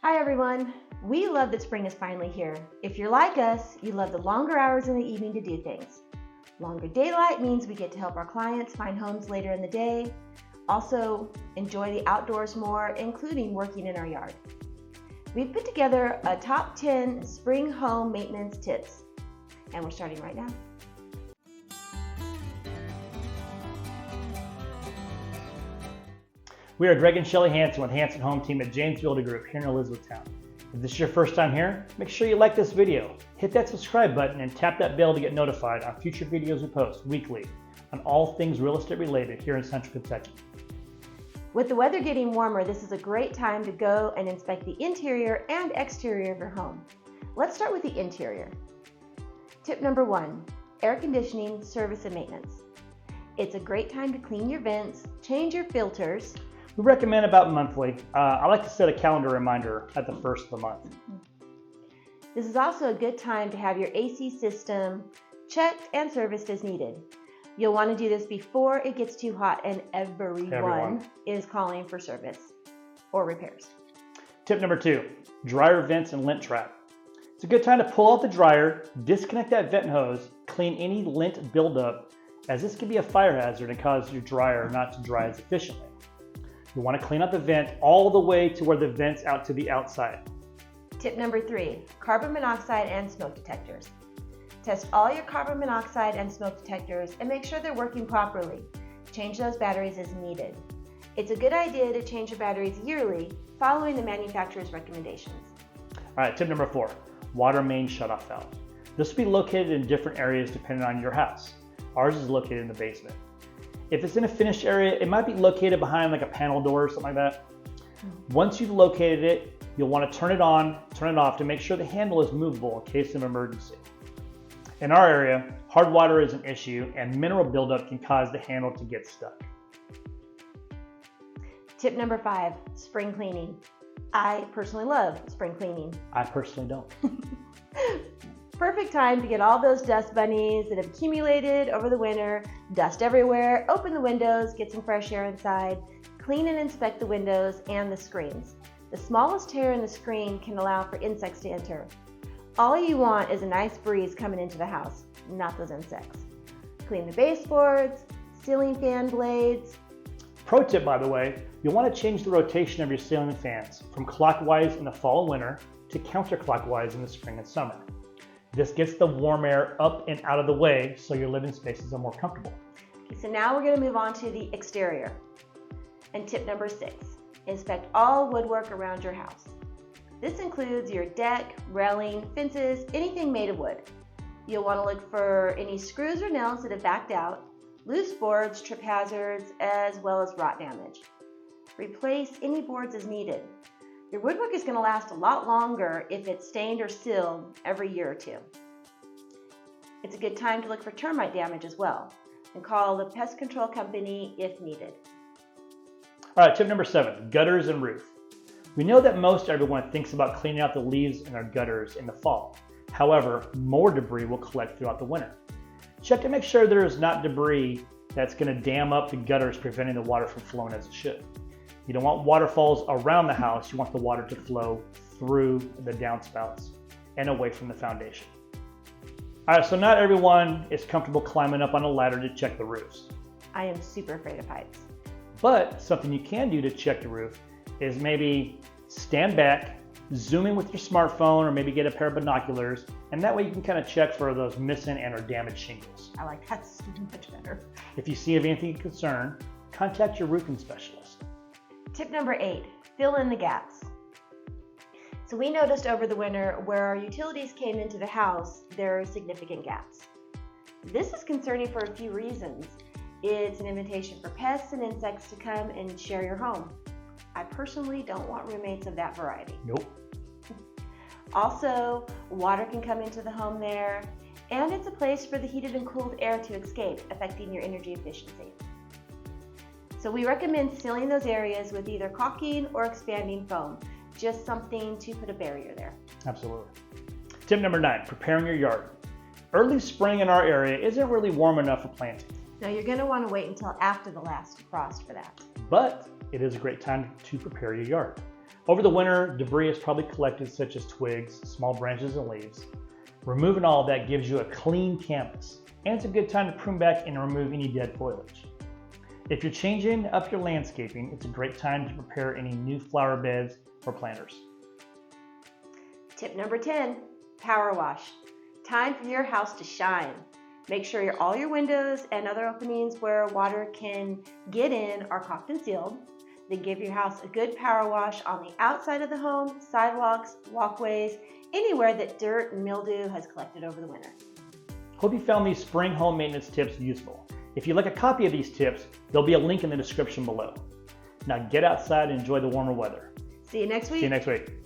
Hi everyone! We love that spring is finally here. If you're like us, you love the longer hours in the evening to do things. Longer daylight means we get to help our clients find homes later in the day. Also, enjoy the outdoors more, including working in our yard. We've put together a top 10 spring home maintenance tips, and we're starting right now. We are Greg and Shelly Hanson with Hanson Home Team at James Builder Group here in Elizabethtown. If this is your first time here, make sure you like this video, hit that subscribe button, and tap that bell to get notified on future videos we post weekly on all things real estate related here in Central Kentucky. With the weather getting warmer, this is a great time to go and inspect the interior and exterior of your home. Let's start with the interior. Tip number 1, air conditioning, service and maintenance. It's a great time to clean your vents, change your filters. We recommend about monthly. I like to set a calendar reminder at the first of the month. This is also a good time to have your AC system checked and serviced as needed. You'll want to do this before it gets too hot and everyone is calling for service or repairs. Tip number 2, dryer vents and lint trap. It's a good time to pull out the dryer, disconnect that vent hose, clean any lint buildup, as this can be a fire hazard and cause your dryer not to dry as efficiently. You want to clean out the vent all the way to where the vent's out to the outside. Tip number 3, carbon monoxide and smoke detectors. Test all your carbon monoxide and smoke detectors and make sure they're working properly. Change those batteries as needed. It's a good idea to change your batteries yearly following the manufacturer's recommendations. All right, tip number 4, water main shutoff valve. This will be located in different areas depending on your house. Ours is located in the basement. If it's in a finished area, it might be located behind like a panel door or something like that. Once you've located it, you'll want to turn it on, turn it off to make sure the handle is movable in case of emergency. In our area, hard water is an issue and mineral buildup can cause the handle to get stuck. Tip number 5, spring cleaning. I personally love spring cleaning. I personally don't. Perfect time to get all those dust bunnies that have accumulated over the winter, dust everywhere, open the windows, get some fresh air inside, clean and inspect the windows and the screens. The smallest tear in the screen can allow for insects to enter. All you want is a nice breeze coming into the house, not those insects. Clean the baseboards, ceiling fan blades. Pro tip, by the way, you'll want to change the rotation of your ceiling fans from clockwise in the fall and winter to counterclockwise in the spring and summer. This gets the warm air up and out of the way so your living spaces are more comfortable. Okay, so now we're going to move on to the exterior. And tip number 6, inspect all woodwork around your house. This includes your deck, railing, fences, anything made of wood. You'll want to look for any screws or nails that have backed out, loose boards, trip hazards, as well as rot damage. Replace any boards as needed. Your woodwork is going to last a lot longer if it's stained or sealed every year or 2. It's a good time to look for termite damage as well and call the pest control company if needed. All right, tip number 7, gutters and roof. We know that most everyone thinks about cleaning out the leaves in our gutters in the fall. However, more debris will collect throughout the winter. Check to make sure there is not debris that's going to dam up the gutters, preventing the water from flowing as it should. You don't want waterfalls around the house. You want the water to flow through the downspouts and away from the foundation. All right, so not everyone is comfortable climbing up on a ladder to check the roofs. I am super afraid of heights. But something you can do to check the roof is maybe stand back, zoom in with your smartphone, or maybe get a pair of binoculars, and that way you can kind of check for those missing and or damaged shingles. I like that so much better. If you see of anything of concern, contact your roofing specialist. Tip number 8, fill in the gaps. So we noticed over the winter where our utilities came into the house, there are significant gaps. This is concerning for a few reasons. It's an invitation for pests and insects to come and share your home. I personally don't want roommates of that variety. Nope. Also, water can come into the home there, and it's a place for the heated and cooled air to escape, affecting your energy efficiency. So we recommend sealing those areas with either caulking or expanding foam, just something to put a barrier there. Absolutely. Tip number 9, preparing your yard. Early spring in our area isn't really warm enough for planting. Now you're going to want to wait until after the last frost for that. But it is a great time to prepare your yard. Over the winter, debris is probably collected such as twigs, small branches, and leaves. Removing all of that gives you a clean canvas, and it's a good time to prune back and remove any dead foliage. If you're changing up your landscaping, it's a great time to prepare any new flower beds or planters. Tip number 10, power wash. Time for your house to shine. Make sure all your windows and other openings where water can get in are caulked and sealed. Then give your house a good power wash on the outside of the home, sidewalks, walkways, anywhere that dirt and mildew has collected over the winter. Hope you found these spring home maintenance tips useful. If you'd like a copy of these tips, there'll be a link in the description below. Now get outside and enjoy the warmer weather. See you next week. See you next week.